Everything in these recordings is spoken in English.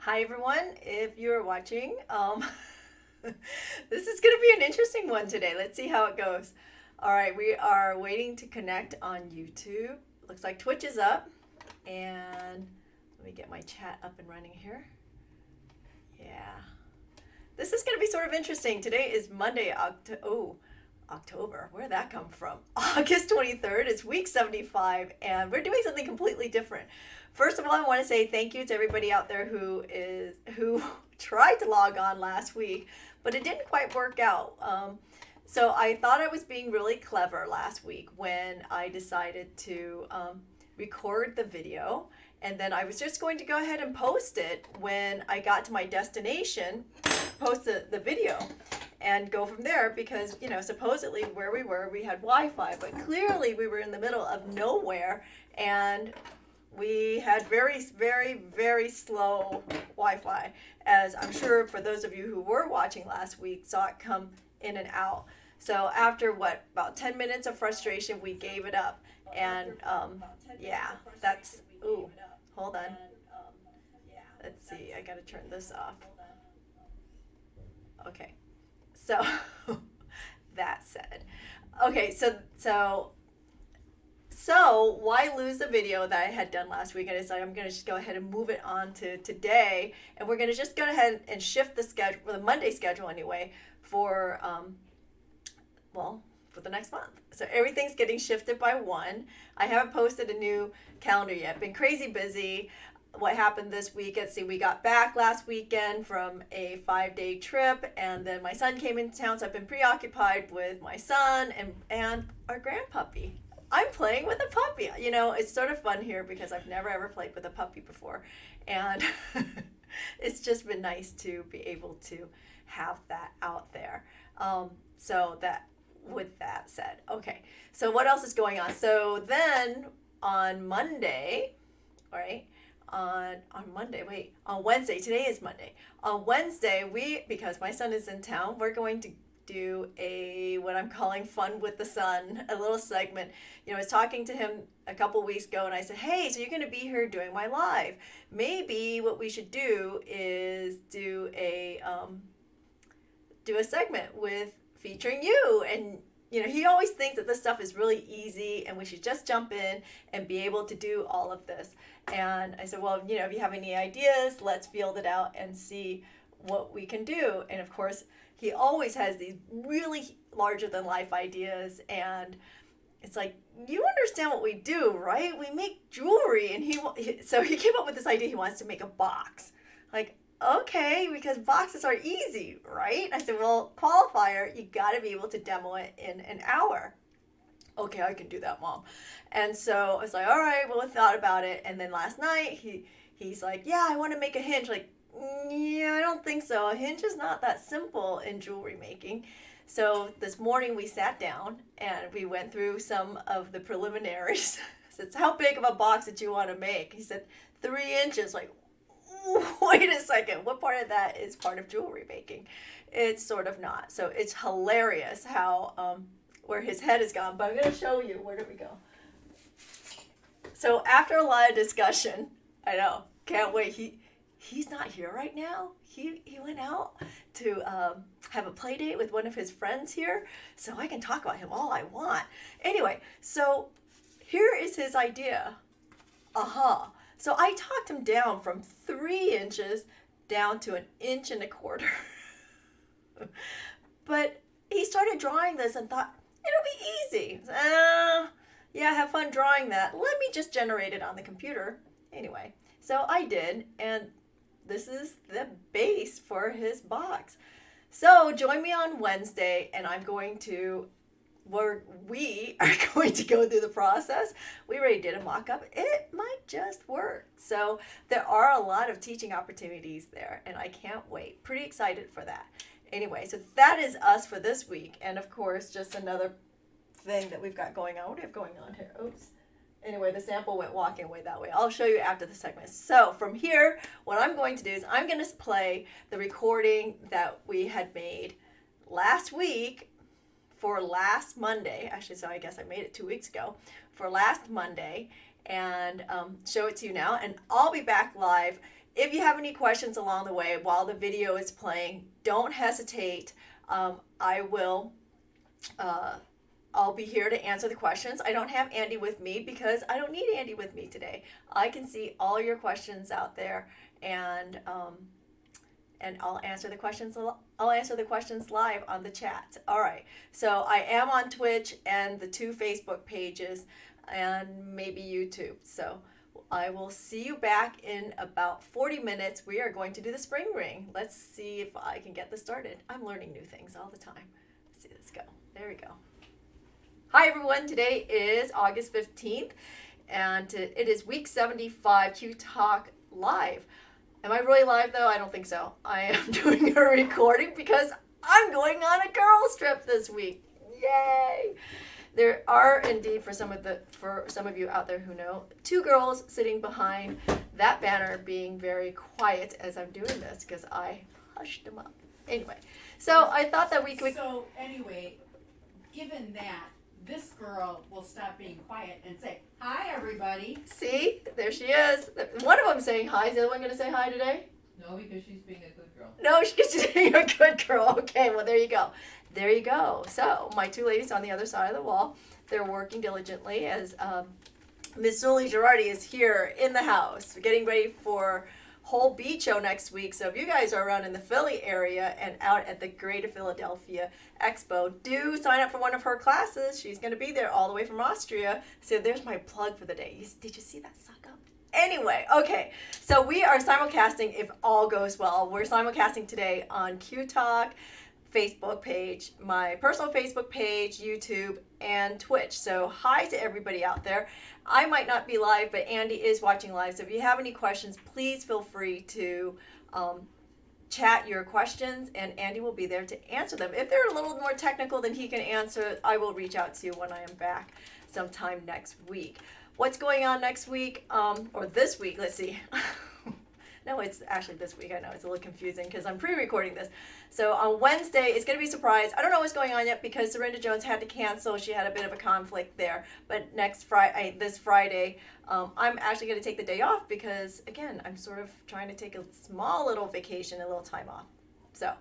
Hi everyone, if you're watching, this is going to be an interesting one today. Let's see how it goes. All right, we are waiting to connect on YouTube. Looks like Twitch is up, and let me get my chat up and running here. Yeah, this is going to be sort of interesting. Today is Monday, October. Where'd that come from? August 23rd. It's week 75, and we're doing something completely different. First of all, I want to say thank you to everybody out there who tried to log on last week, but it didn't quite work out. So I thought I was being really clever last week when I decided to record the video, and then I was just going to go ahead and post it when I got to my destination, post the video and go from there because, supposedly where we were, we had Wi-Fi, but clearly we were in the middle of nowhere and we had very, very, very slow Wi-Fi, as I'm sure for those of you who were watching last week saw it come in and out. So after about 10 minutes of frustration, we gave it up. And yeah, hold on. Let's see, I gotta turn this off. Okay, so that said, okay, so why lose the video that I had done last week? I decided I'm going to just go ahead and move it on to today, and we're going to just go ahead and shift the schedule, the Monday schedule anyway, for for the next month. So everything's getting shifted by one. I haven't posted a new calendar yet. Been crazy busy. What happened this week? Let's see. We got back last weekend from a 5-day trip, and then my son came into town, so I've been preoccupied with my son and our grandpuppy. I'm playing with a puppy. It's sort of fun here because I've never ever played with a puppy before. And it's just been nice to be able to have that out there. With that said, okay. So what else is going on? So then on Monday, right? On Wednesday, today is Monday. On Wednesday, because my son is in town, we're going to do what I'm calling Fun with the Sun, a little segment. I was talking to him a couple weeks ago and I said, hey, so you're going to be here doing my live. Maybe what we should do is do a segment featuring you. And he always thinks that this stuff is really easy and we should just jump in and be able to do all of this. And I said, well, if you have any ideas, let's field it out and see what we can do. And of course, he always has these really larger than life ideas, and it's like, you understand what we do, right? We make jewelry, and so he came up with this idea. He wants to make a box. Like, okay, because boxes are easy, right? I said, well, qualifier, you got to be able to demo it in an hour. Okay, I can do that, Mom. And so I was like, all right, well, I thought about it. And then last night he's like, yeah, I want to make a hinge. Like, yeah, I don't think so. A hinge is not that simple in jewelry making. So this morning we sat down and we went through some of the preliminaries. I said, how big of a box did you want to make? He said, 3 inches. Like, wait a second. What part of that is part of jewelry making? It's sort of not. So it's hilarious how where his head has gone. But I'm going to show you. Where did we go? So after a lot of discussion, I know, can't wait. He's not here right now. He went out to have a play date with one of his friends here, so I can talk about him all I want. Anyway, so here is his idea. So I talked him down from 3 inches down to 1.25 inches. But he started drawing this and thought, it'll be easy. Yeah, have fun drawing that. Let me just generate it on the computer. Anyway, so I did, and this is the base for his box. So join me on Wednesday, and we are going to go through the process. We already did a mock-up. It might just work. So there are a lot of teaching opportunities there, and I can't wait. Pretty excited for that. Anyway, so that is us for this week. And of course, just another thing that we've got going on. What do we have going on here? Oops. Anyway, the sample went walking away that way. I'll show you after the segment. So from here, what I'm going to do is I'm going to play the recording that we had made last week for last Monday. Actually, so I guess I made it 2 weeks ago. For last Monday, and show it to you now. And I'll be back live if you have any questions along the way while the video is playing, don't hesitate. I will. I'll be here to answer the questions. I don't have Andy with me because I don't need Andy with me today. I can see all your questions out there, and I'll answer the questions. I'll answer the questions live on the chat. All right. So I am on Twitch and the 2 Facebook pages, and maybe YouTube. So I will see you back in about 40 minutes. We are going to do the spring ring. Let's see if I can get this started. I'm learning new things all the time. Let's see this go. There we go. Hi everyone, today is August 15th and it is week 75 Q Talk Live. Am I really live though? I don't think so. I am doing a recording because I'm going on a girls trip this week. Yay! There are indeed, for some of you out there who know, 2 girls sitting behind that banner being very quiet as I'm doing this because I hushed them up. Anyway, so I thought that we could... So anyway, given that, this girl will stop being quiet and say, "Hi, everybody." See? There she is. One of them saying hi. Is the other one going to say hi today? No, because she's being a good girl. No, she's being a good girl. Okay, well, there you go. There you go. So, my 2 ladies on the other side of the wall, they're working diligently as Miss Julie Girardi is here in the house, getting ready for Whole Beach Show next week. So if you guys are around in the Philly area and out at the Greater Philadelphia Expo, do sign up for one of her classes. She's going to be there all the way from Austria. So there's my plug for the day. Did you see that suck up? Anyway, okay. So we are simulcasting if all goes well. We're simulcasting today on Q Talk Facebook page, my personal Facebook page, YouTube, and Twitch. So hi to everybody out there. I might not be live, but Andy is watching live. So if you have any questions, please feel free to chat your questions, and Andy will be there to answer them. If they're a little more technical than he can answer, I will reach out to you when I am back sometime next week. What's going on next week, or this week? Let's see. No, it's actually this week. I know it's a little confusing because I'm pre-recording this. So on Wednesday, it's going to be a surprise. I don't know what's going on yet because Serinda Jones had to cancel. She had a bit of a conflict there. But this Friday, I'm actually going to take the day off because, again, I'm sort of trying to take a small little vacation, a little time off. So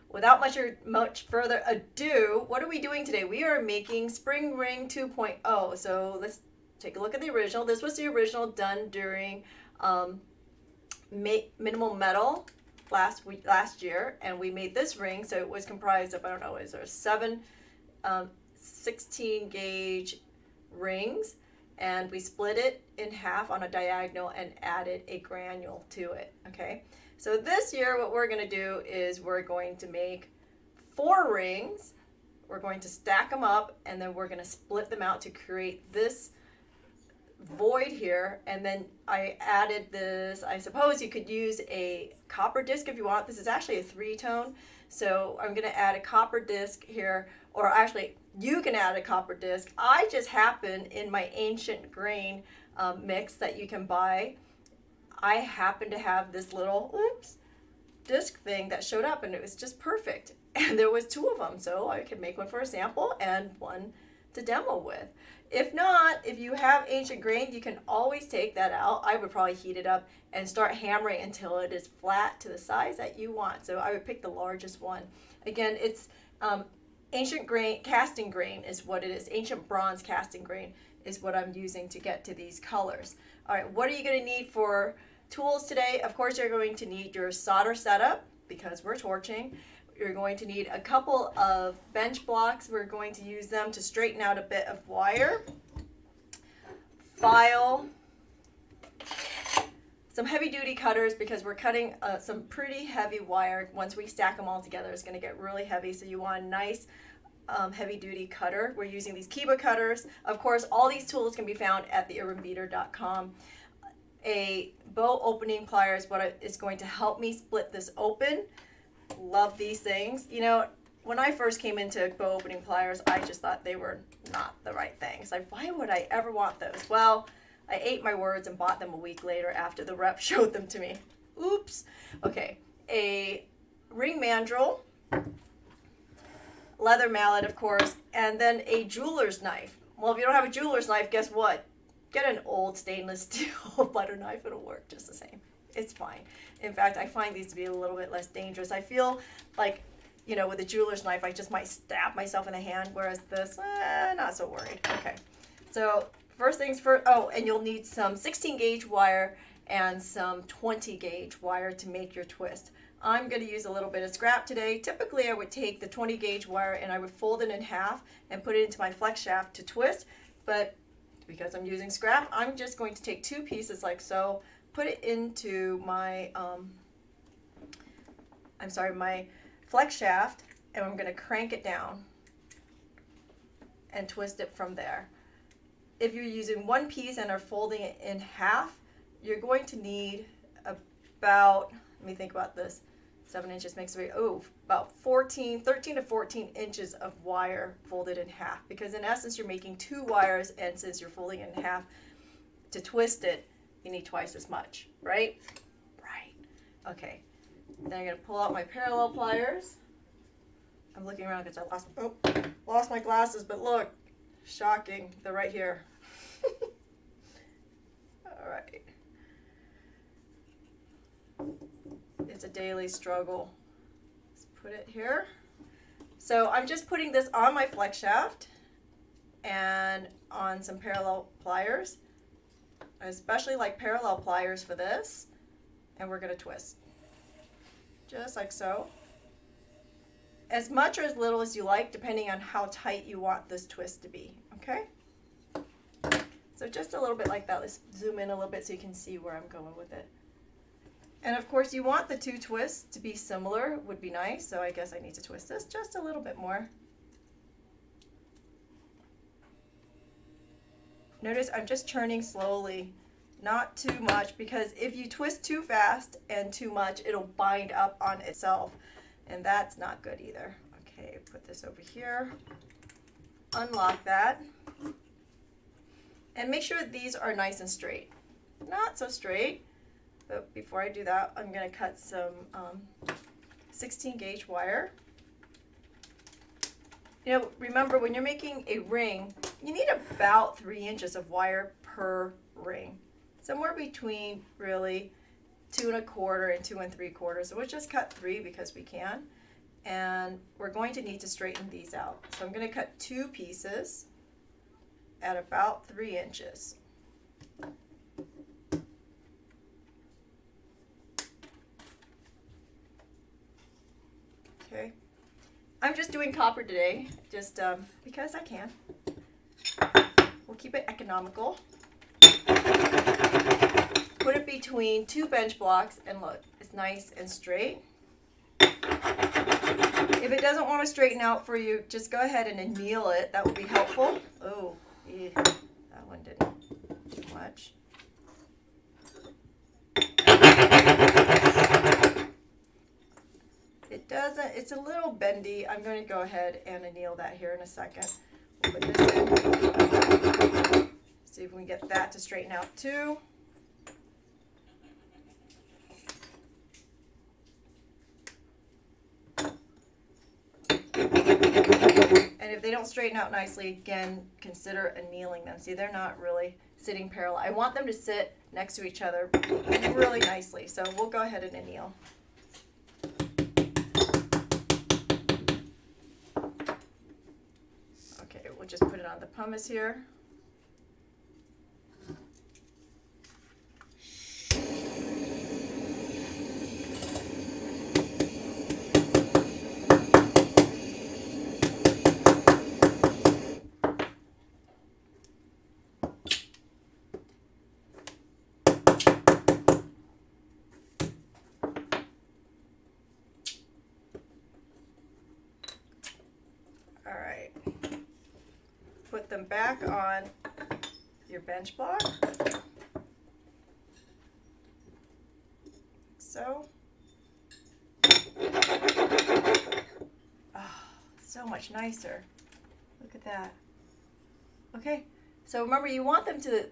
without much further ado, what are we doing today? We are making Spring Ring 2.0. So let's take a look at the original. This was the original done during... minimal metal last year, and we made this ring. So it was comprised of, I don't know, is there 7 16 gauge rings, and we split it in half on a diagonal and added a granule to it. Okay, so this year what we're going to do is we're going to make 4 rings. We're going to stack them up, and then we're going to split them out to create this void here. And then I added this, I suppose you could use a copper disc if you want. This is actually a 3-tone, so I'm going to add a copper disc here, or actually you can add a copper disc. I just happen in my ancient grain mix that you can buy, I happen to have this little disc thing that showed up, and it was just perfect, and there was 2 of them, so I could make one for a sample and one to demo with. If not, if you have ancient grain, you can always take that out. I would probably heat it up and start hammering until it is flat to the size that you want. So I would pick the largest one. Again, it's ancient grain, casting grain is what it is. Ancient bronze casting grain is what I'm using to get to these colors. All right, what are you going to need for tools today? Of course, you're going to need your solder setup because we're torching. You're going to need a couple of bench blocks. We're going to use them to straighten out a bit of wire. File. Some heavy duty cutters because we're cutting some pretty heavy wire. Once we stack them all together, it's going to get really heavy. So you want a nice heavy duty cutter. We're using these Kiba cutters. Of course, all these tools can be found at theurbanbeater.com. A bow opening plier is what is going to help me split this open. Love these things. You know, when I first came into bow opening pliers, I just thought they were not the right things. Like, why would I ever want those? Well, I ate my words and bought them a week later after the rep showed them to me. Oops. Okay, a ring mandrel, leather mallet, of course, and then a jeweler's knife. Well, if you don't have a jeweler's knife, guess what? Get an old stainless steel butter knife. It'll work just the same. It's fine. In fact, I find these to be a little bit less dangerous. I feel like, you know, with a jeweler's knife, I just might stab myself in the hand, whereas this, not so worried. Okay, so first things first, oh, and you'll need some 16 gauge wire and some 20 gauge wire to make your twist. I'm going to use a little bit of scrap today. Typically, I would take the 20 gauge wire and I would fold it in half and put it into my flex shaft to twist, but because I'm using scrap, I'm just going to take 2 pieces like so, put it into my, my flex shaft, and I'm going to crank it down and twist it from there. If you're using 1 piece and are folding it in half, you're going to need about, let me think about this, 7 inches makes about 13 to 14 inches of wire folded in half, because in essence you're making 2 wires, and since you're folding it in half, to twist it, you need twice as much, right? Right. Okay. Then I'm going to pull out my parallel pliers. I'm looking around because I lost my glasses, but look, shocking, they're right here. All right. It's a daily struggle. Let's put it here. So I'm just putting this on my flex shaft and on some parallel pliers. I especially like parallel pliers for this. And we're going to twist. Just like so. As much or as little as you like, depending on how tight you want this twist to be. Okay? So just a little bit like that. Let's zoom in a little bit so you can see where I'm going with it. And of course you want the 2 twists to be similar, would be nice, so I guess I need to twist this just a little bit more. Notice I'm just churning slowly, not too much, because if you twist too fast and too much, it'll bind up on itself, and that's not good either. Okay, put this over here, unlock that, and make sure these are nice and straight. Not so straight. But before I do that, I'm going to cut some 16 gauge wire. You know, remember when you're making a ring, you need about 3 inches of wire per ring. Somewhere between really 2 1/4 and 2 3/4. So we'll just cut 3 because we can. And we're going to need to straighten these out. So I'm going to cut 2 pieces at about 3 inches. Okay, I'm just doing copper today, just because I can. We'll keep it economical. Put it between 2 bench blocks, and look, it's nice and straight. If it doesn't want to straighten out for you, just go ahead and anneal it. That would be helpful. Oh, yeah, that one didn't do much. It's a little bendy. I'm going to go ahead and anneal that here in a second. We'll put this in. See if we can get that to straighten out too. And if they don't straighten out nicely, again, consider annealing them. See, they're not really sitting parallel. I want them to sit next to each other really nicely. So we'll go ahead and anneal. Okay, we'll just put it on the pumice here. Put them back on your bench block, so. Oh, so much nicer. Look at that. Okay, so remember you want them to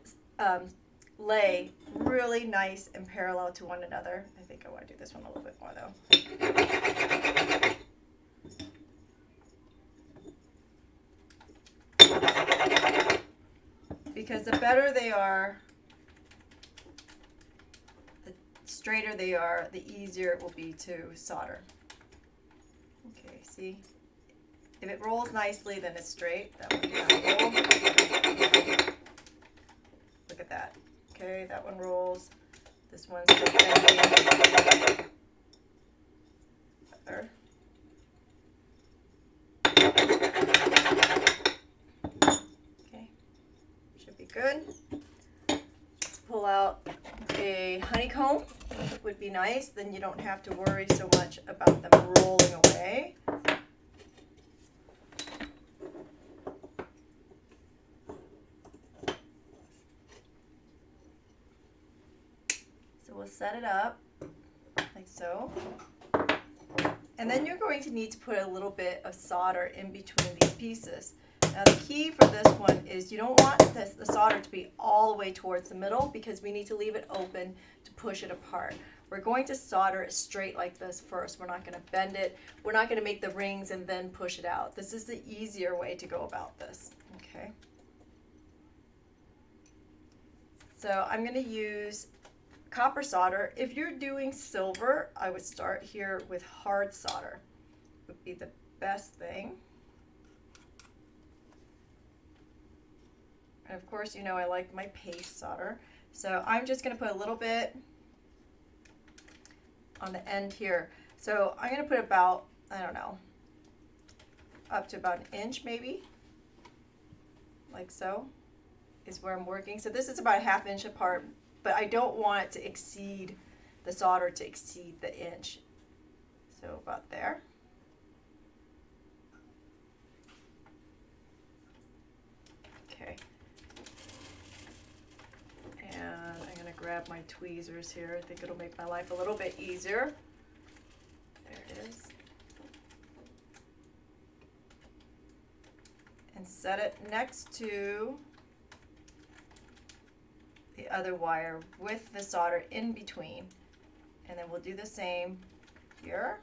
lay really nice and parallel to one another. I think I want to do this one a little bit more though. Because the better they are, the straighter they are, the easier it will be to solder. Okay, see? If it rolls nicely, then it's straight. That one did not roll. Look at that. Okay, that one rolls. This one's still bending. Better. Okay, should be good. Let's pull out a honeycomb. Would be nice. Then you don't have to worry so much about them rolling away. So we'll set it up like so. And then you're going to need to put a little bit of solder in between these pieces. Now the key for this one is you don't want the solder to be all the way towards the middle because we need to leave it open to push it apart. We're going to solder it straight like this first. We're not going to bend it. We're not going to make the rings and then push it out. This is the easier way to go about this. Okay. So I'm going to use copper solder. If you're doing silver, I would start here with hard solder. Would be the best thing. And of course, you know I like my paste solder. So I'm just going to put a little bit on the end here. So I'm going to put about, I don't know, up to about an inch maybe. Like so is where I'm working. So this is about a ½ inch apart, but I don't want it to exceed, the solder to exceed the inch. So about there. Okay. And I'm going to grab my tweezers here. I think it'll make my life a little bit easier. There it is. And set it next to the other wire with the solder in between. And then we'll do the same here.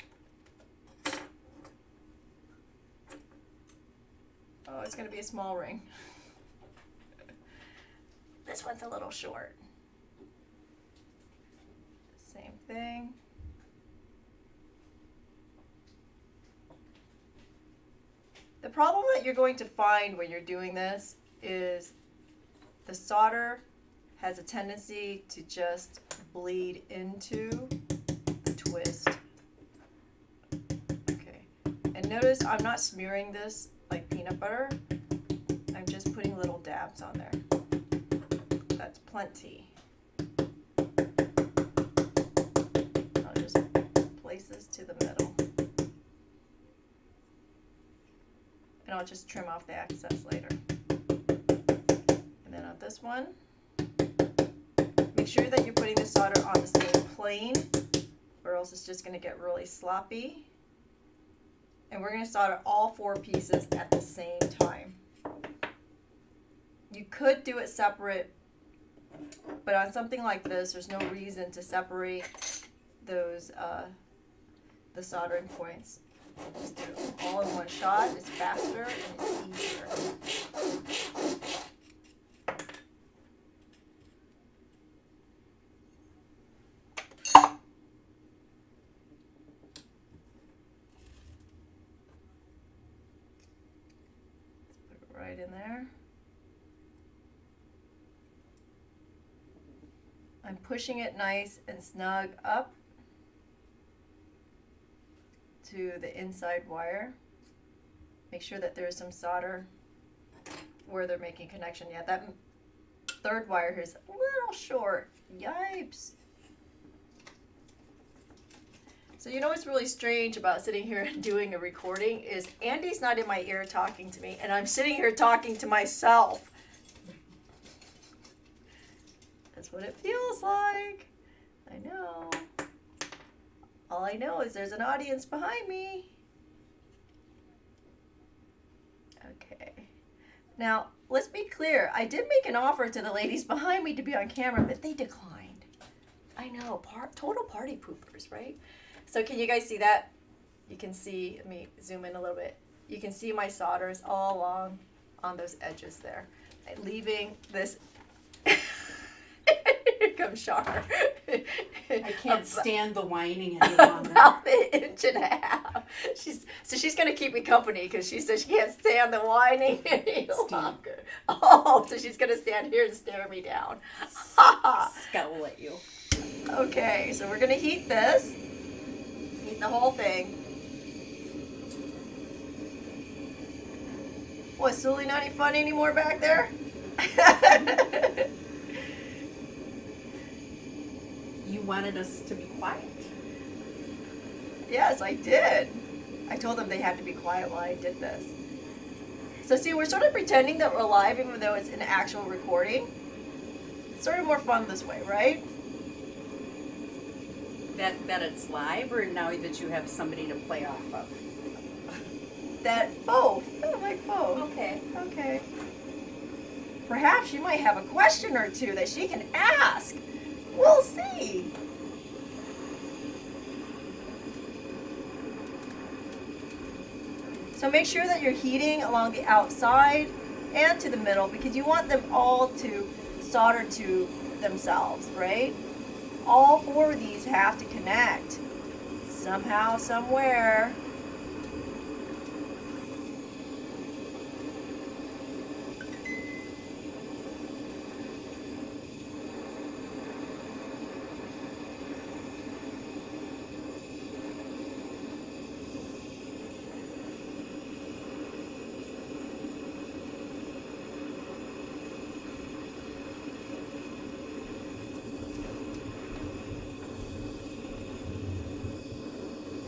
Oh, it's going to be a small ring. This one's a little short. Same thing. The problem that you're going to find when you're doing this is the solder has a tendency to just bleed into the twist. Okay, and notice I'm not smearing this like peanut butter. I'm just putting little dabs on there. That's plenty. I'll just place this to the middle. And I'll just trim off the excess later. And then on this one, make sure that you're putting the solder on the same plane, or else it's just going to get really sloppy. And we're going to solder all 4 pieces at the same time. You could do it separate, but on something like this, there's no reason to separate those the soldering points. Just do it all in one shot. It's faster and it's easier. Let's put it right in there. I'm pushing it nice and snug up to the inside wire. Make sure that there's some solder where they're making connection. Yeah, that third wire here is a little short. Yipes. So you know what's really strange about sitting here and doing a recording is Andy's not in my ear talking to me, and I'm sitting here talking to myself. That's what it feels like. I know. All I know is there's an audience behind me. Okay. Now, let's be clear. I did make an offer to the ladies behind me to be on camera, but they declined. I know. Total party poopers, right? So can you guys see that? You can see, let me zoom in a little bit. You can see my solders all along on those edges there. Leaving this... Here welcome, Char. I can't stand the whining any longer. About an inch and a half. She's gonna keep me company because she says she can't stand the whining any longer. Oh, so she's gonna stand here and stare me down. Scowl at you. Okay, so we're gonna heat this. Heat the whole thing. What, Sully not any fun anymore back there? You wanted us to be quiet. Yes, I did. I told them they had to be quiet while I did this. So see, we're sort of pretending that we're live even though it's an actual recording. It's sort of more fun this way, right? That it's live, or now that you have somebody to play off of? That both. I like both. Okay. Okay. Perhaps you might have a question or two that she can ask. We'll see. So make sure that you're heating along the outside and to the middle because you want them all to solder to themselves, right? All four of these have to connect somehow, somewhere.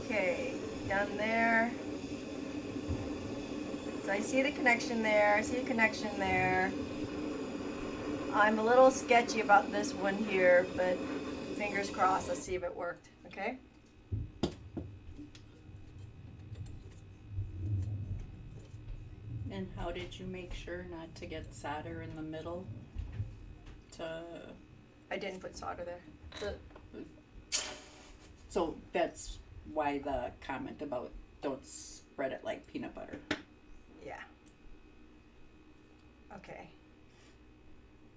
Okay, done there. So I see the connection there, I see a connection there. I'm a little sketchy about this one here, but fingers crossed, let's see if it worked, okay? And how did you make sure not to get solder in the middle? I didn't put solder there. So that's why the comment about don't spread it like peanut butter. Yeah. Okay.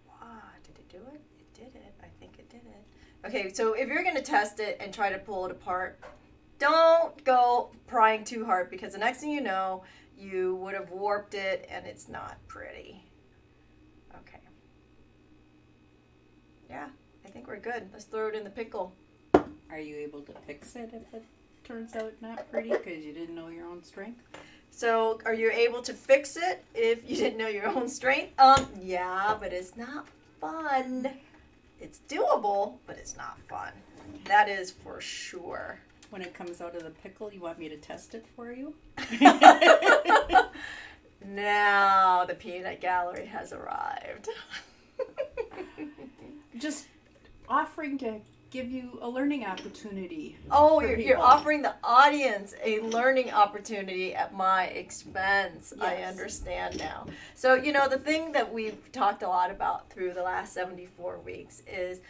Wow, did it do it? It did it. I think it did it. Okay, so if you're going to test it and try to pull it apart, don't go prying too hard because the next thing you know, you would have warped it and it's not pretty. Okay. Yeah, I think we're good. Let's throw it in the pickle. Are you able to fix it if it turns out not pretty because you didn't know your own strength? So, are you able to fix it if you didn't know your own strength? Yeah, but it's not fun. It's doable, but it's not fun. That is for sure. When it comes out of the pickle, you want me to test it for you? Now the peanut gallery has arrived. Just offering to give you a learning opportunity. Oh, for you're people. offering the audience a learning opportunity at my expense. I Yes. understand now. So, you know, the thing that we've talked a lot about through the last 74 weeks is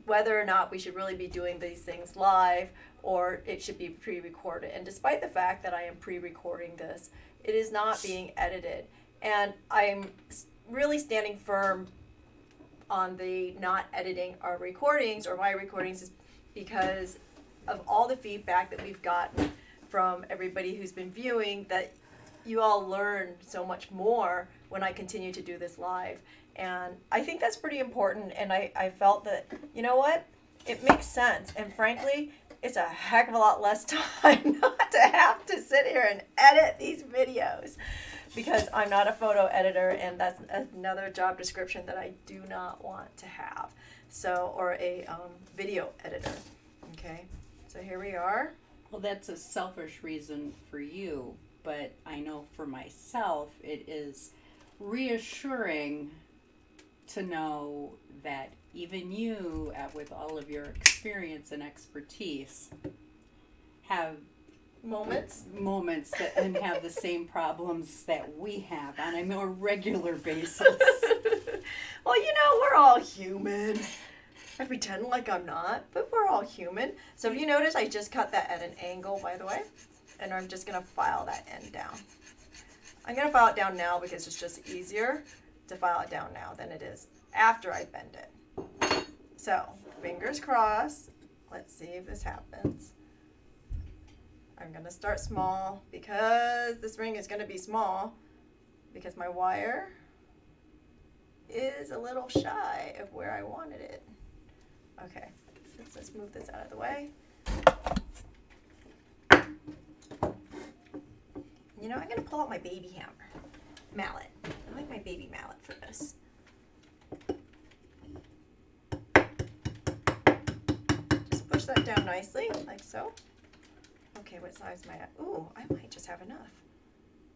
whether or not we should really be doing these things live or it should be pre-recorded. And despite the fact that I am pre-recording this, it is not being edited. And I'm really standing firm on the not editing our recordings or my recordings is because of all the feedback that we've gotten from everybody who's been viewing that you all learn so much more when I continue to do this live. And I think that's pretty important. And I felt that, you know what? It makes sense. And frankly, it's a heck of a lot less time not to have to sit here and edit these videos because I'm not a photo editor and that's another job description that I do not want to have. So, or a video editor. Okay, so here we are. Well, that's a selfish reason for you, but I know for myself it is reassuring to know that even you, with all of your experience and expertise, have Moments. that and have the same problems that we have on a more regular basis. Well, you know, we're all human. I pretend like I'm not, but we're all human. So if you notice, I just cut that at an angle, by the way, and I'm just going to file that end down. I'm going to file it down now because it's just easier to file it down now than it is after I bend it. So, fingers crossed. Let's see if this happens. I'm going to start small because this ring is going to be small because my wire is a little shy of where I wanted it. Okay, let's move this out of the way. You know, I'm going to pull out my baby hammer, mallet. I like my baby mallet for this. Just push that down nicely, like so. Okay, what size am I at? Ooh, I might just have enough.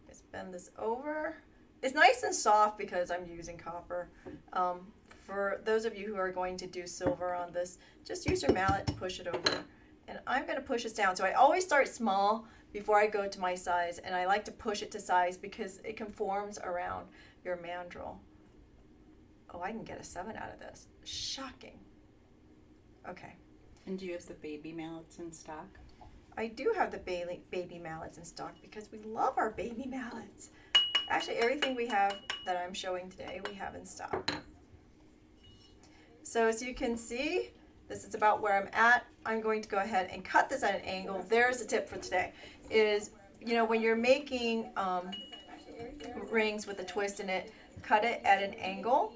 Just bend this over. It's nice and soft because I'm using copper. For those of you who are going to do silver on this, just use your mallet to push it over. And I'm going to push this down. So I always start small before I go to my size, and I like to push it to size because it conforms around your mandrel. Oh, I can get a 7 out of this. Shocking. Okay. And do you have the baby mallets in stock? I do have the baby mallets in stock because we love our baby mallets. Actually, everything we have that I'm showing today, we have in stock. So as you can see, this is about where I'm at. I'm going to go ahead and cut this at an angle. There's a tip for today. Is, you know, when you're making rings with a twist in it, cut it at an angle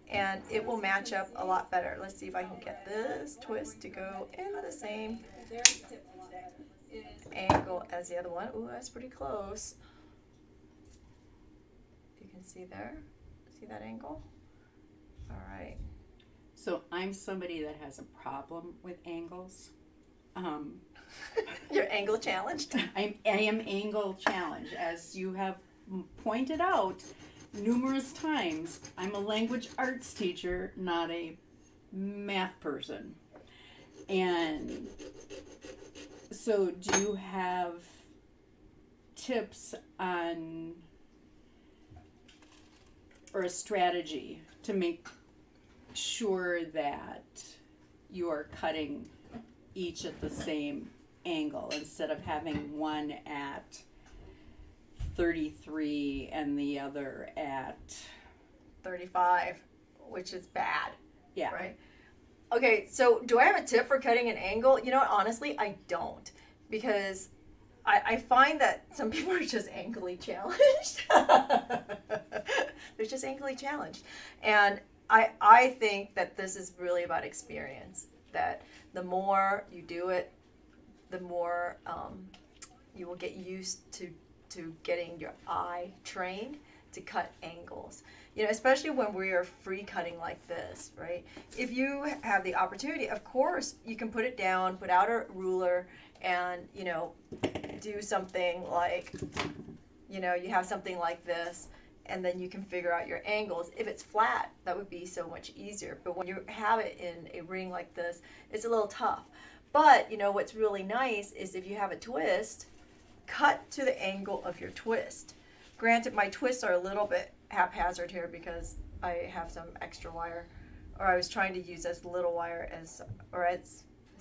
and it will match up a lot better. Let's see if I can get this twist to go in the same angle as the other one. Ooh, that's pretty close. You can see there. See that angle? All right. So I'm somebody that has a problem with angles. You're angle challenged? I am angle challenged. As you have pointed out numerous times, I'm a language arts teacher, not a math person. And so do you have tips on or a strategy to make sure that you are cutting each at the same angle instead of having one at 33 and the other at 35, which is bad. yeah, Right? Okay, so do I have a tip for cutting an angle? You know what, honestly, I don't. Because I find that some people are just angly challenged. They're just angly challenged. And I think that this is really about experience. That the more you do it, the more you will get used to getting your eye trained to cut angles. You know, especially when we are free cutting like this, right? If you have the opportunity, of course, you can put it down, put out a ruler, and, you know, do something like, you know, you have something like this, and then you can figure out your angles. If it's flat, that would be so much easier. But when you have it in a ring like this, it's a little tough. But, you know, what's really nice is if you have a twist, cut to the angle of your twist. Granted, my twists are a little bit haphazard here because I have some extra wire, or I was trying to use as little wire as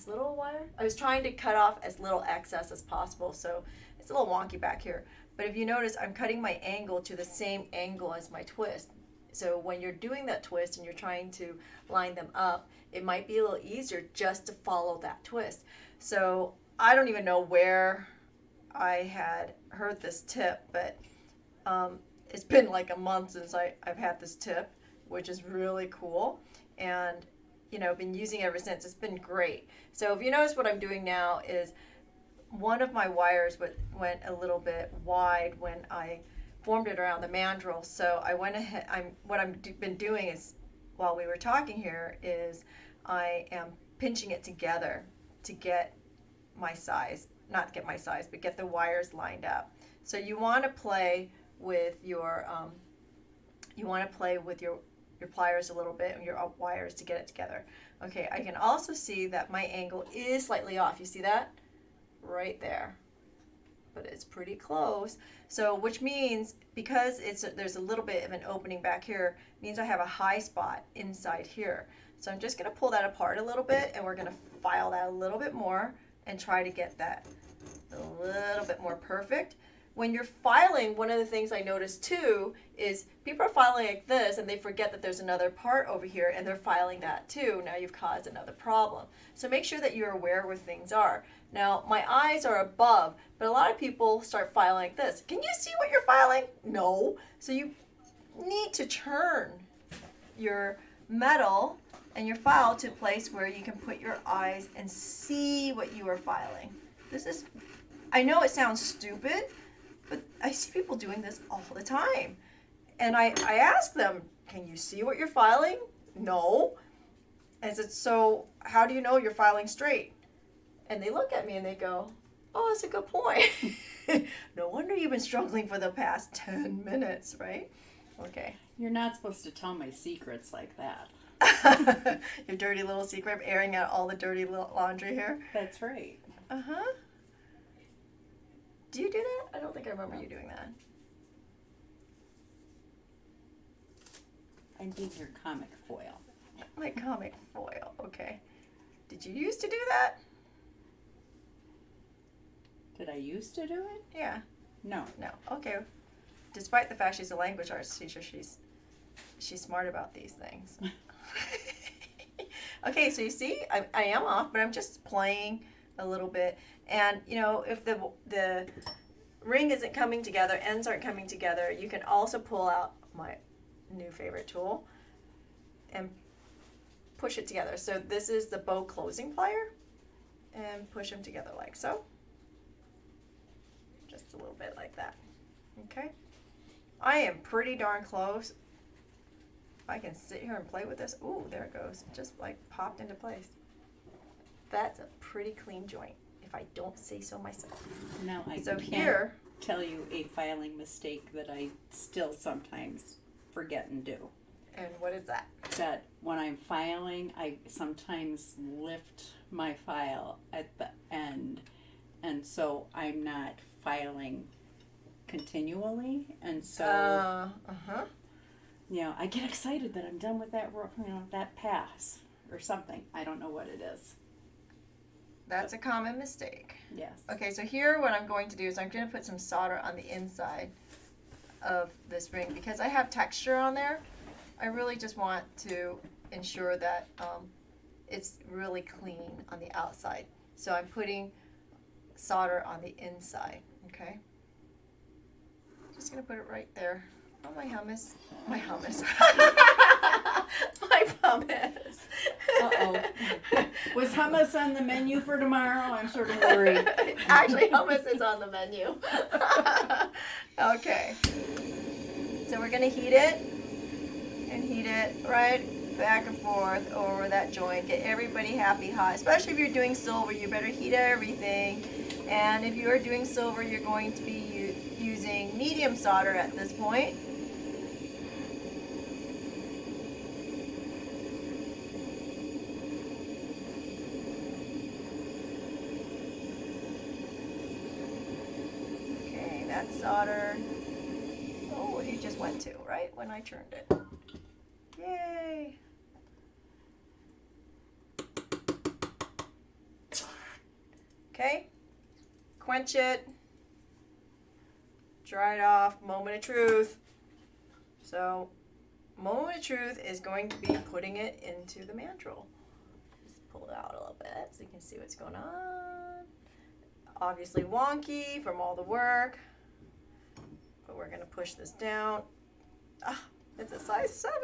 little wire? I was trying to cut off as little excess as possible, so it's a little wonky back here. But if you notice, I'm cutting my angle to the same angle as my twist. So when you're doing that twist and you're trying to line them up, it might be a little easier just to follow that twist. So I don't even know where I had heard this tip, but it's been like a month since I've had this tip, which is really cool. And, you know, been using it ever since. It's been great. So if you notice, what I'm doing now is one of my wires went a little bit wide when I formed it around the mandrel. So I went ahead, what I've been doing is, while we were talking here, is I am pinching it together to get my size, not to get my size, but get the wires lined up. So you want to play with your your pliers a little bit and your wires to get it together. Okay, I can also see that my angle is slightly off. You see that? Right there. But it's pretty close. So, which means, because there's a little bit of an opening back here, means I have a high spot inside here. So I'm just going to pull that apart a little bit, and we're going to file that a little bit more and try to get that a little bit more perfect. when you're filing, one of the things I noticed too is people are filing like this and they forget that there's another part over here and they're filing that too. Now you've caused another problem. So make sure that you're aware where things are. Now my eyes are above, but a lot of people start filing like this. Can you see what you're filing? No. So you need to turn your metal and your file to a place where you can put your eyes and see what you are filing. This is, I know it sounds stupid, but I see people doing this all the time. And I ask them, can you see what you're filing? No. I said, so how do you know you're filing straight? And they look at me and they go, oh, that's a good point. No wonder you've been struggling for the past 10 minutes, right? Okay. You're not supposed to tell my secrets like that. Your dirty little secret of airing out all the dirty little laundry here. That's right. Uh-huh. Do you do that? I don't think I remember you doing that. I'm being your comic foil. My comic foil. Okay. Did you used to do that? Did I used to do it? Yeah. No. No. Okay. Despite the fact she's a language arts teacher, she's smart about these things. Okay, so you see, I am off, but I'm just playing a little bit. And, you know, if the ring isn't coming together, ends aren't coming together, you can also pull out my new favorite tool and push it together. So this is the bow closing plier, and push them together like so. Just a little bit like that. Okay. I am pretty darn close. I can sit here and play with this. Ooh, there it goes. It just like popped into place. That's a pretty clean joint, if I don't say so myself. Now I So can't here, tell you a filing mistake that I still sometimes forget and do. and what is that? That when I'm filing, I sometimes lift my file at the end, and so I'm not filing continually, and so Uh-huh. you know, I get excited that I'm done with that, that pass or something. I don't know what it is. That's a common mistake. Yes. Okay, so here what I'm going to do is I'm going to put some solder on the inside of this ring because I have texture on there. I really just want to ensure that it's really clean on the outside. So I'm putting solder on the inside, okay? Just going to put it right there. Oh, my hummus. My hummus. My hummus. Uh-oh. Was hummus on the menu for tomorrow? I'm sort of worried. Actually, hummus is on the menu. Okay. So we're going to heat it and heat it right back and forth over that joint. Get everybody happy hot. Especially if you're doing silver, you better heat everything. And if you are doing silver, you're going to be using medium solder at this point. Okay, that's solder. Oh, it just went to, right? When I turned it. Yay! Okay, quench it, dry it off, moment of truth. So, moment of truth is going to be putting it into the mandrel. Just pull it out a little bit so you can see what's going on. Obviously wonky from all the work, but we're going to push this down. Ah, it's a size 7,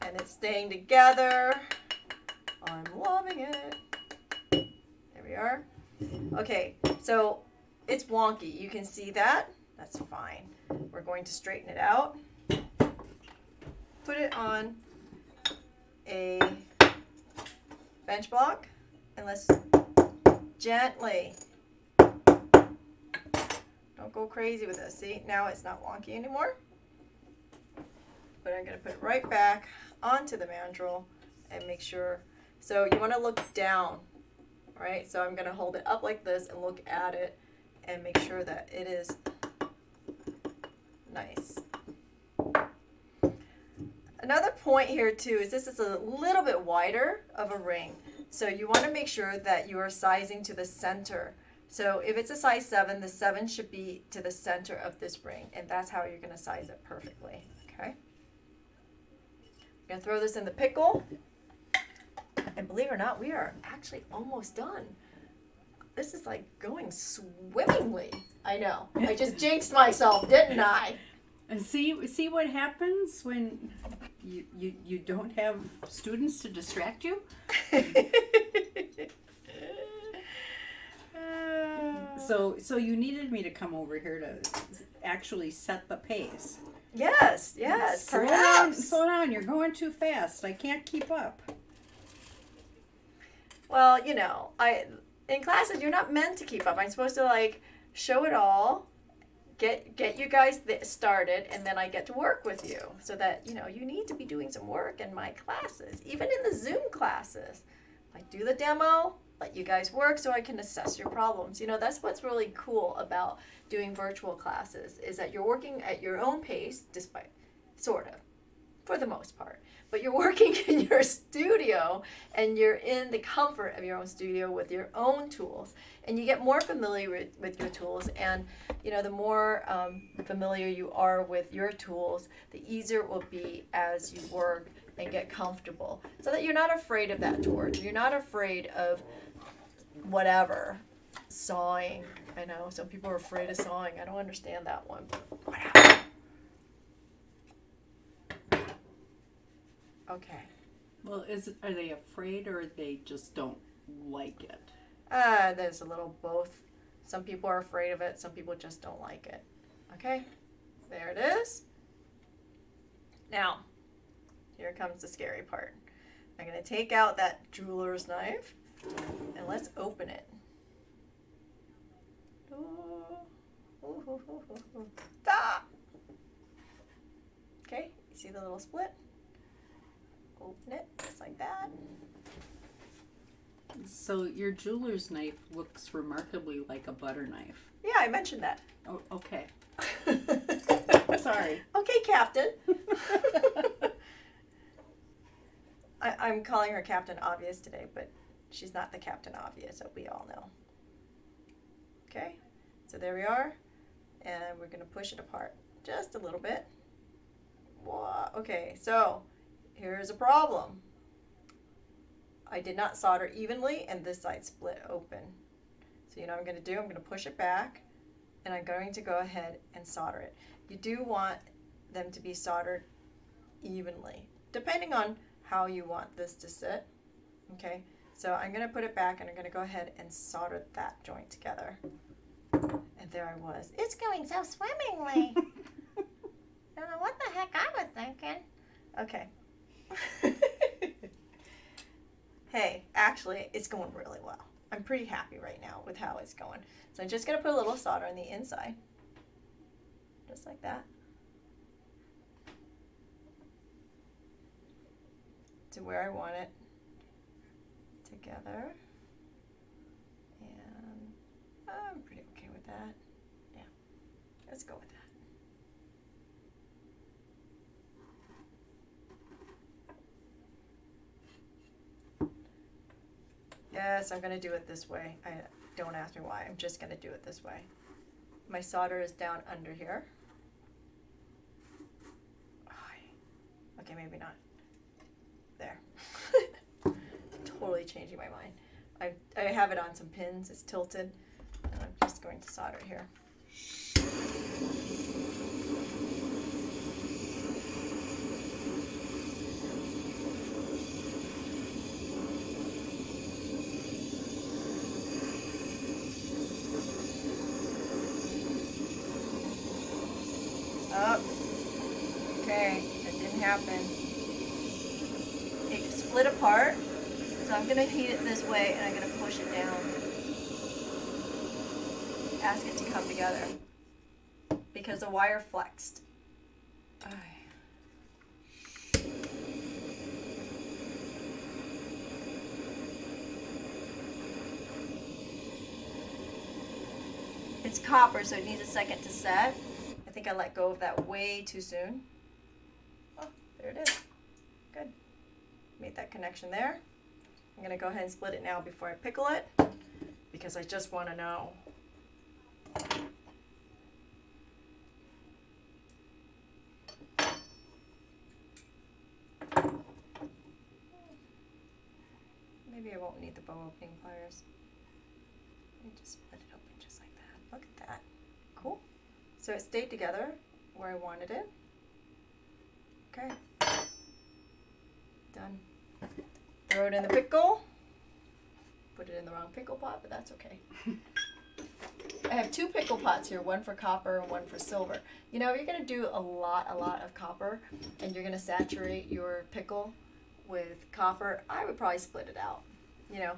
and it's staying together. I'm loving it. There we are. Okay, so it's wonky. You can see that. That's fine. We're going to straighten it out. Put it on a bench block, and let's gently. Don't go crazy with this. See, now it's not wonky anymore. But I'm going to put it right back onto the mandrel and make sure. So you want to look down, right? So I'm going to hold it up like this and look at it and make sure that it is nice. Another point here too is this is a little bit wider of a ring. So you want to make sure that you are sizing to the center. So if it's a size 7, the 7 should be to the center of this ring, and that's how you're going to size it perfectly. Okay? I'm going to throw this in the pickle. And believe it or not, we are actually almost done. This is like going swimmingly. I know. I just jinxed myself, didn't I? And see what happens when you don't have students to distract you? So you needed me to come over here to actually set the pace. Yes, perhaps. Slow down, you're going too fast. I can't keep up. Well, in classes you're not meant to keep up. I'm supposed to like show it all, get you guys started, and then I get to work with you. So that you need to be doing some work in my classes, even in the Zoom classes. I do the demo, let you guys work so I can assess your problems. That's what's really cool about doing virtual classes, is that you're working at your own pace, despite sort of, for the most part. But you're working in your studio, and you're in the comfort of your own studio with your own tools, and you get more familiar with your tools. And the more familiar you are with your tools, the easier it will be as you work and get comfortable, so that you're not afraid of that torch. You're not afraid of whatever, sawing. I know some people are afraid of sawing. I don't understand that one. Whatever. Okay. Well, are they afraid, or they just don't like it? There's a little both. Some people are afraid of it. Some people just don't like it. Okay. There it is. Now, here comes the scary part. I'm going to take out that jeweler's knife, and let's open it. Ah! Okay, you see the little split? Open it just like that. So your jeweler's knife looks remarkably like a butter knife. Yeah, I mentioned that. Oh, okay. Sorry. Okay, Captain. I'm calling her Captain Obvious today, but she's not the Captain Obvious, so we all know. Okay, so there we are, and we're going to push it apart just a little bit. Wow. Okay, so here's a problem. I did not solder evenly, and this side split open. So what I'm going to do? I'm going to push it back, and I'm going to go ahead and solder it. You do want them to be soldered evenly, depending on how you want this to sit. Okay, so I'm going to put it back, and I'm going to go ahead and solder that joint together. And there I was. It's going so swimmingly. I don't know what the heck I was thinking. Okay. Hey, actually, it's going really well. I'm pretty happy right now with how it's going. So I'm just going to put a little solder on the inside. Just like that. To where I want it together. And I'm pretty okay with that. Yeah, let's go with that. Yes, I'm going to do it this way. Don't ask me why. I'm just going to do it this way. My solder is down under here. Okay, maybe not. There. Totally changing my mind. I have it on some pins. It's tilted. And I'm just going to solder here. Oh, okay, that didn't happen. It split apart, so I'm going to heat it this way, and I'm going to push it down. Ask it to come together, because the wire flexed. It's copper, so it needs a second to set. I think I let go of that way too soon. Oh, there it is. Good. Made that connection there. I'm going to go ahead and split it now before I pickle it, because because I just want to know. Maybe I won't need the bow opening pliers. Let me just split it open just like that. Look at that. Cool. So it stayed together where I wanted it. Okay. Done. Throw it in the pickle. Put it in the wrong pickle pot, but that's okay. I have 2 pickle pots here, one for copper and one for silver. You know, you're going to do a lot of copper, and you're going to saturate your pickle with copper. I would probably split it out. You know,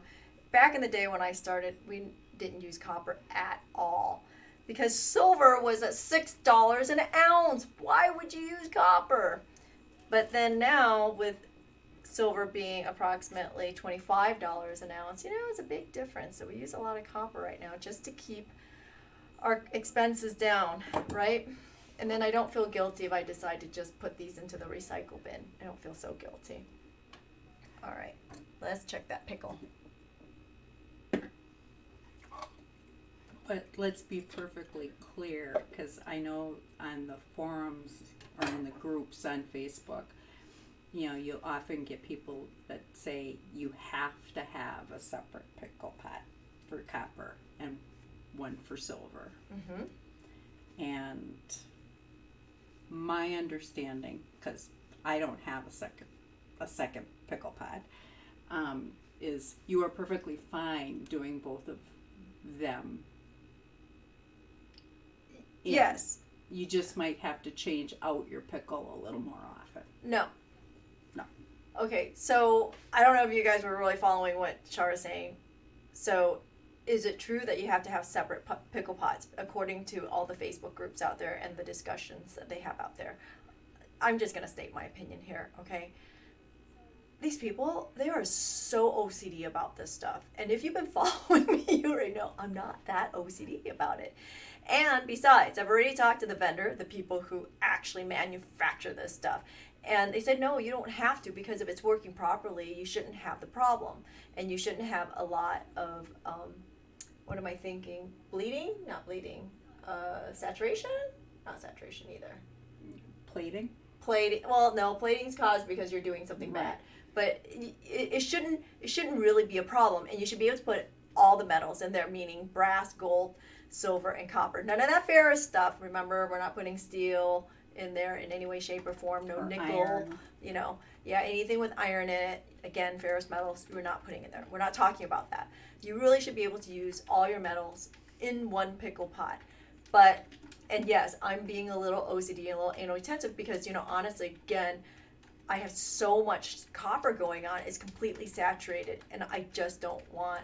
back in the day when I started, we didn't use copper at all because silver was at $6 an ounce. Why would you use copper? But then now with silver being approximately $25 an ounce, you know, it's a big difference. So we use a lot of copper right now just to keep our expenses down, right? And then I don't feel guilty if I decide to just put these into the recycle bin. I don't feel so guilty. All right, let's check that pickle. But let's be perfectly clear, because I know on the forums or in the groups on Facebook, you know, you often get people that say you have to have a separate pickle pot for copper and one for silver. Mm-hmm. And my understanding, because I don't have a second pickle pot, is you are perfectly fine doing both of them. And Yes. you just might have to change out your pickle a little more often. No. No. Okay, so I don't know if you guys were really following what Char is saying. So is it true that you have to have separate pickle pots according to all the Facebook groups out there and the discussions that they have out there? I'm just going to state my opinion here, okay? These people, they are so OCD about this stuff. And if you've been following me, you already know I'm not that OCD about it. And besides, I've already talked to the vendor, the people who actually manufacture this stuff. And they said, no, you don't have to, because if it's working properly, you shouldn't have the problem. And you shouldn't have a lot of, what am I thinking? Bleeding? Not bleeding. Saturation? Not saturation either. Plating? Plating. Well, no, plating's caused because you're doing something bad. But it shouldn't really be a problem. And you should be able to put all the metals in there, meaning brass, gold, silver, and copper. None of that ferrous stuff. Remember, we're not putting steel in there in any way, shape, or form. No Or nickel. iron. You know, yeah, anything with iron in it. Again, ferrous metals, we're not putting in there. We're not talking about that. You really should be able to use all your metals in one pickle pot. But, and yes, I'm being a little OCD and a little anal retentive because, you know, honestly, again, I have so much copper going on. It's completely saturated, and I just don't want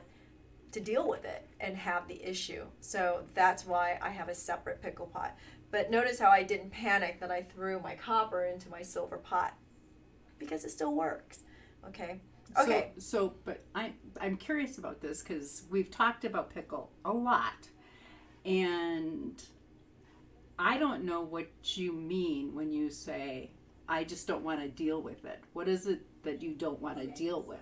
to deal with it and have the issue. So that's why I have a separate pickle pot. But notice how I didn't panic that I threw my copper into my silver pot, because it still works. Okay. Okay. But I'm curious about this because we've talked about pickle a lot, and I don't know what you mean when you say I just don't want to deal with it. What is it that you don't want to deal with?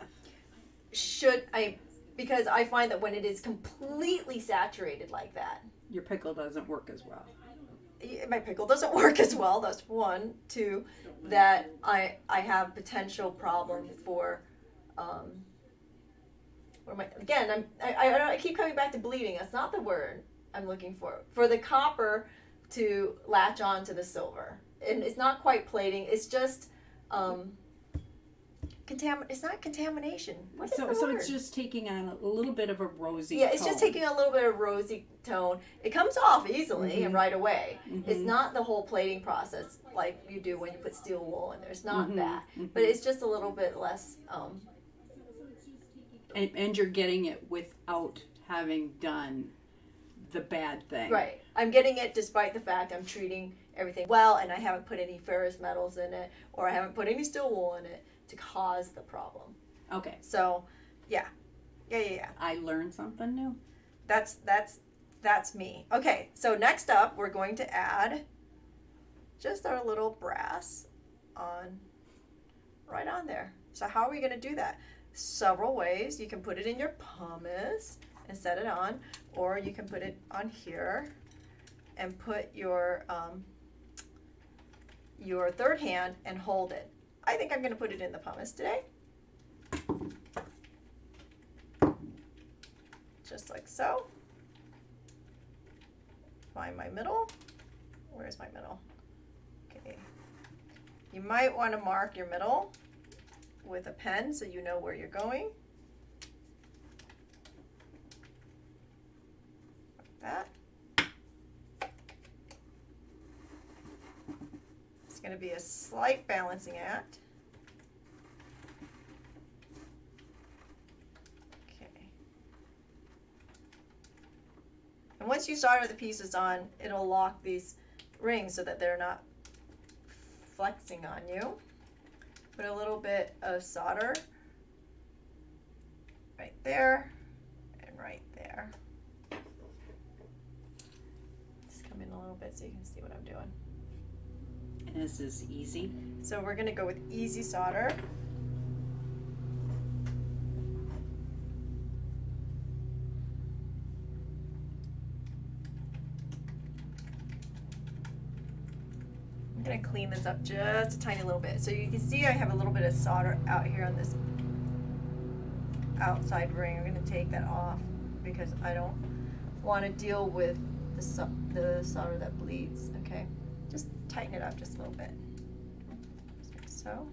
Because I find that when it is completely saturated like that, Your pickle doesn't work as well. my pickle doesn't work as well. That's one. Two, that I have potential problem for, I keep coming back to bleeding. That's not the word I'm looking for. For the copper to latch on to the silver. And it's not quite plating. It's just, it's not contamination. What is the So word? it's just taking on a little bit of a rosy Yeah, it's tone. just taking a little bit of rosy tone. It comes off easily and right away. It's not the whole plating process like you do when you put steel wool in there. It's not that. But it's just a little bit less. And you're getting it without having done the bad thing. Right. I'm getting it despite the fact I'm treating everything well, and I haven't put any ferrous metals in it, or I haven't put any steel wool in it to cause the problem. Okay. So, yeah. I learned something new. That's me. Okay, so next up, we're going to add just our little brass right on there. So how are we going to do that? Several ways. You can put it in your pumice, and set it on, or you can put it on here and put your third hand and hold it. I think I'm going to put it in the pumice today. Just like so. Find my middle. Where's my middle? Okay. You might want to mark your middle with a pen so you know where you're going. Like that. It's going to be a slight balancing act. Okay. And once you solder the pieces on, it'll lock these rings so that they're not flexing on you. Put a little bit of solder right there and right there. Just come in a little bit so you can see what I'm doing. And this is easy. So we're going to go with easy solder. I'm going to clean this up just a tiny little bit. So you can see I have a little bit of solder out here on this outside ring. I'm going to take that off because I don't want to deal with the solder that bleeds. Okay, just tighten it up just a little bit. Just like so.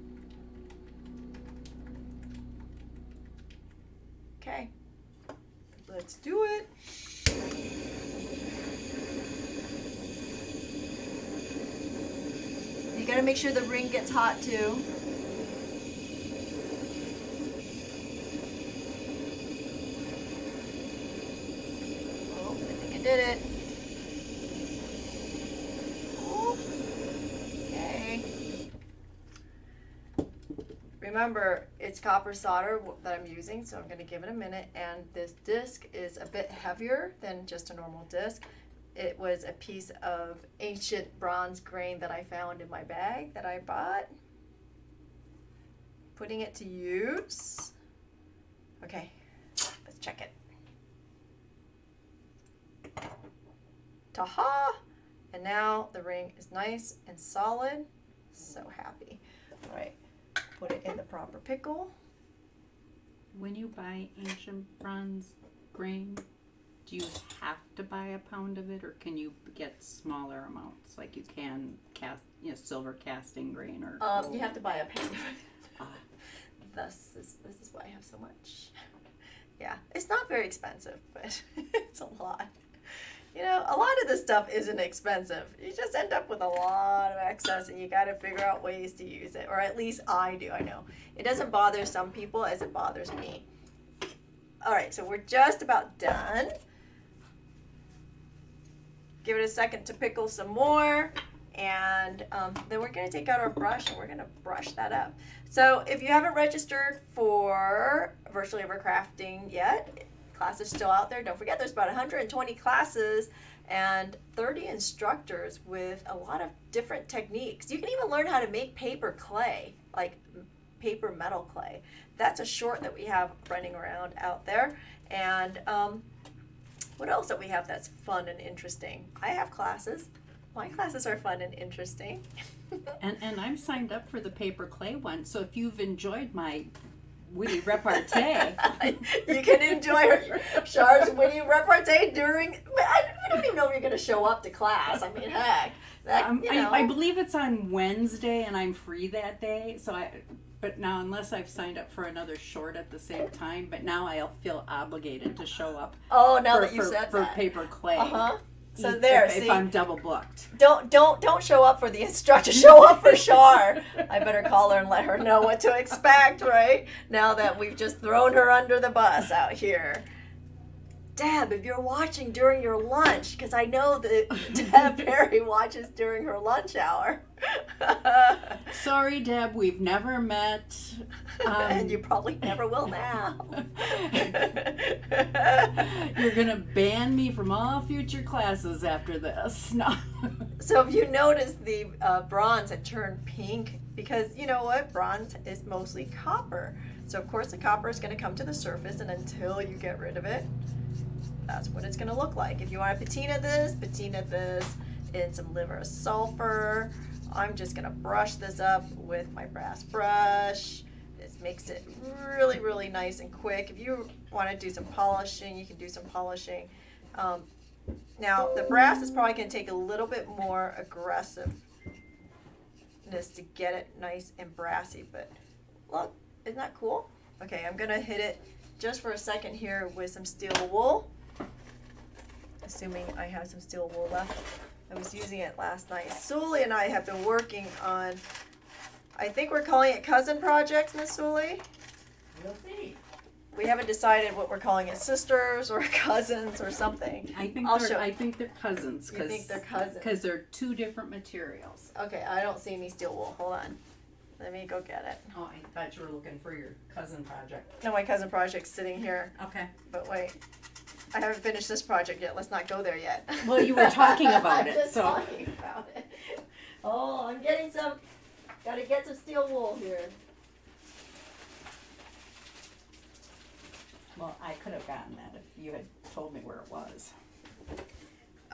Okay, let's do it. You gotta make sure the ring gets hot too. Oh, I think I did it. Oh, okay. Remember, it's copper solder that I'm using, so I'm gonna give it a minute. And this disc is a bit heavier than just a normal disc. It was a piece of ancient bronze grain that I found in my bag that I bought. Putting it to use. Okay, let's check it. Ta-ha! And now the ring is nice and solid. So happy. All right, put it in the proper pickle. When you buy ancient bronze grain, do you have to buy a pound of it, or can you get smaller amounts, like you can silver casting grain or gold? You have to buy a pound of it. Ah. This is why I have so much. Yeah, it's not very expensive, but it's a lot. You know, a lot of this stuff isn't expensive. You just end up with a lot of excess, and you got to figure out ways to use it, or at least I do. I know it doesn't bother some people as it bothers me. All right, so we're just about done. Give it a second to pickle some more, and then we're going to take out our brush and we're going to brush that up. So if you haven't registered for Virtually Ever Crafting yet, class is still out there. Don't forget, there's about 120 classes and 30 instructors with a lot of different techniques. You can even learn how to make paper clay, like paper metal clay. That's a short that we have running around out there. And what else that we have that's fun and interesting? I have classes. My classes are fun and interesting. And I'm signed up for the paper clay one, so if you've enjoyed my witty repartee, you can enjoy Char's witty repartee during. I don't even know if you're going to show up to class. I mean, heck. I believe it's on Wednesday, and I'm free that day. But now, unless I've signed up for another short at the same time, but now I'll feel obligated to show up. Oh, now that you said for that. paper clay. So there, if see, I'm double booked. Don't show up for the instructor. Show up for Char. I better call her and let her know what to expect, right? Now that we've just thrown her under the bus out here. Deb, if you're watching during your lunch, because I know that Deb Perry watches during her lunch hour. Sorry, Deb, we've never met. And you probably never will now. You're going to ban me from all future classes after this. No. So if you notice, the bronze had turned pink because, you know what, bronze is mostly copper. So of course the copper is going to come to the surface, and until you get rid of it, that's what it's gonna look like. If you want to patina this in some liver of sulfur. I'm just gonna brush this up with my brass brush. This makes it really, really nice and quick. If you want to do some polishing, you can do some polishing. Now, the brass is probably going to take a little bit more aggressiveness to get it nice and brassy, but look, isn't that cool? Okay, I'm going to hit it just for a second here with some steel wool, assuming I have some steel wool left. I was using it last night. Sully and I have been working on, I think we're calling it cousin projects, Miss Sully. We'll see. We haven't decided what we're calling it, sisters or cousins or something. I think they're cousins. You think they're cousins? Because they're two different materials. Okay, I don't see any steel wool. Hold on. Let me go get it. Oh, I thought you were looking for your cousin project. No, my cousin project's sitting here. Okay. But wait, I haven't finished this project yet. Let's not go there yet. Well, you were talking about I'm it, just so. talking about it. Oh, I'm getting some. Gotta get some steel wool here. Well, I could have gotten that if you had told me where it was.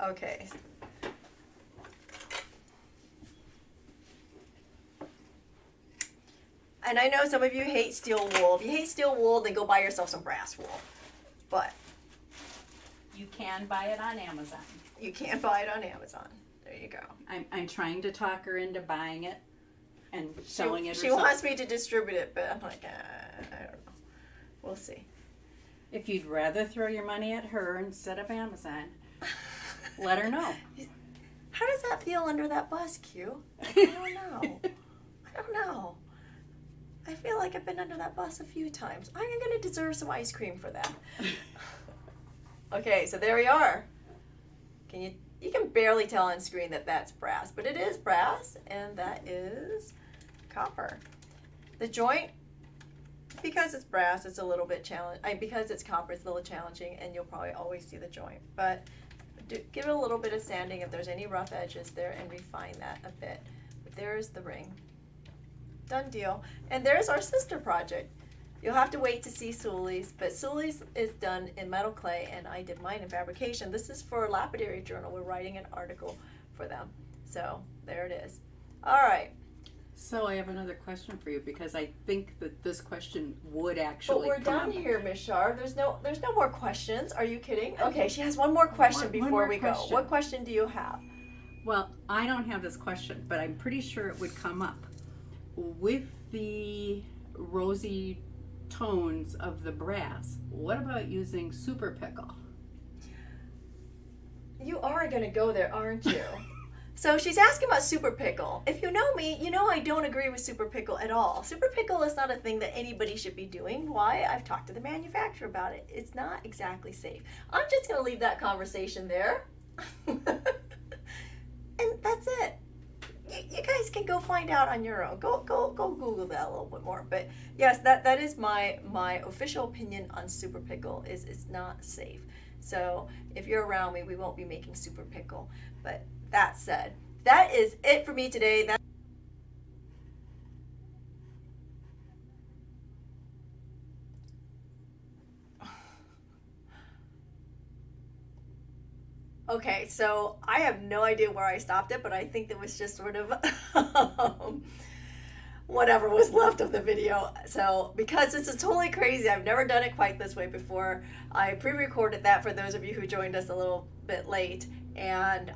Okay. And I know some of you hate steel wool. If you hate steel wool, then go buy yourself some brass wool. But You can buy it on Amazon. you can buy it on Amazon. There you go. I'm trying to talk her into buying it and selling it She herself. wants me to distribute it, but I'm like, I don't know. We'll see. If you'd rather throw your money at her instead of Amazon, let her know. How does that feel under that bus, Q? I don't know. I don't know. I feel like I've been under that bus a few times. I'm going to deserve some ice cream for that. Okay, so there we are. You can barely tell on screen that that's brass, but it is brass, and that is copper. The joint, because it's brass, it's a little bit challenging. Because it's copper, it's a little challenging, and you'll probably always see the joint. But give it a little bit of sanding if there's any rough edges there, and refine that a bit. But there's the ring. Done deal. And there's our sister project. You'll have to wait to see Sully's, but Sully's is done in metal clay, and I did mine in fabrication. This is for Lapidary Journal. We're writing an article for them. So there it is. All right. So I have another question for you, because I think that this question would But actually we're come done up. here, Miss Shar. There's no more questions. Are you kidding? Okay, she has one more question One before more we go. question. What question do you have? Well, I don't have this question, but I'm pretty sure it would come up. With the rosy tones of the brass, what about using super pickle? You are going to go there, aren't you? So she's asking about super pickle. If you know me, you know I don't agree with super pickle at all. Super pickle is not a thing that anybody should be doing. Why? I've talked to the manufacturer about it. It's not exactly safe. I'm just going to leave that conversation there. And that's it. You guys can go find out on your own. Go Google that a little bit more. But yes, that is my official opinion on super pickle is it's not safe. So if you're around me, we won't be making super pickle. But that said, that is it for me today. Okay, so I have no idea where I stopped it, but I think it was just sort of whatever was left of the video. So because this is totally crazy, I've never done it quite this way before. I pre-recorded that for those of you who joined us a little bit late, and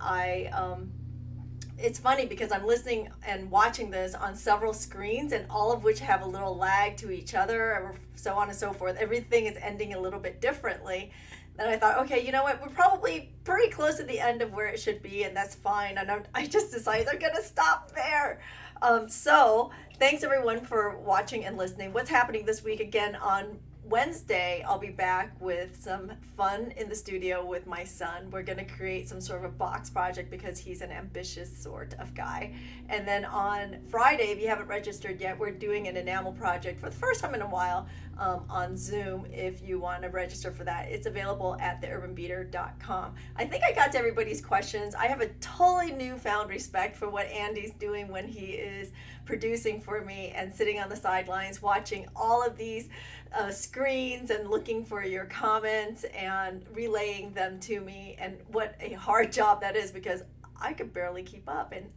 it's funny because I'm listening and watching this on several screens, and all of which have a little lag to each other, or so on and so forth. Everything is ending a little bit differently. Then I thought, okay, you know what? We're probably pretty close to the end of where it should be, and that's fine. And I just decided I'm going to stop there. So thanks everyone for watching and listening. What's happening this week? Again, on Wednesday, I'll be back with some fun in the studio with my son. We're going to create some sort of a box project because he's an ambitious sort of guy. And then on Friday, if you haven't registered yet, we're doing an enamel project for the first time in a while. on Zoom if you want to register for that. It's available at theurbanbeater.com. I think I got to everybody's questions. I have a totally newfound respect for what Andy's doing when he is producing for me and sitting on the sidelines watching all of these screens and looking for your comments and relaying them to me. And what a hard job that is, because I could barely keep up and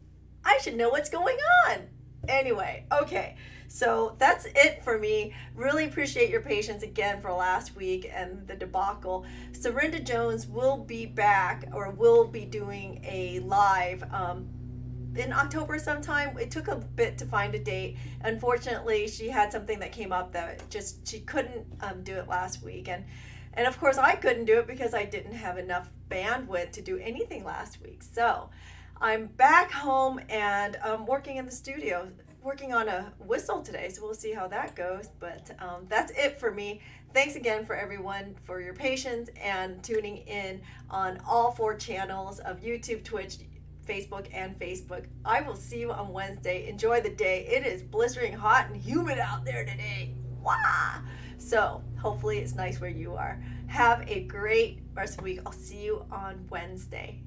I should know what's going on. Anyway, okay, so that's it for me. Really appreciate your patience again for last week and the debacle. Serinda Jones will be back, or will be doing a live in October sometime. It took a bit to find a date. Unfortunately, she had something that came up that just she couldn't do it last week, and of course I couldn't do it because I didn't have enough bandwidth to do anything last week. So I'm back home and working in the studio, working on a whistle today, so we'll see how that goes. But that's it for me. Thanks again for everyone for your patience and tuning in on all 4 channels of YouTube, Twitch, Facebook, and Facebook. I will see you on Wednesday. Enjoy the day. It is blistering hot and humid out there today. Wow! So hopefully it's nice where you are. Have a great rest of the week. I'll see you on Wednesday.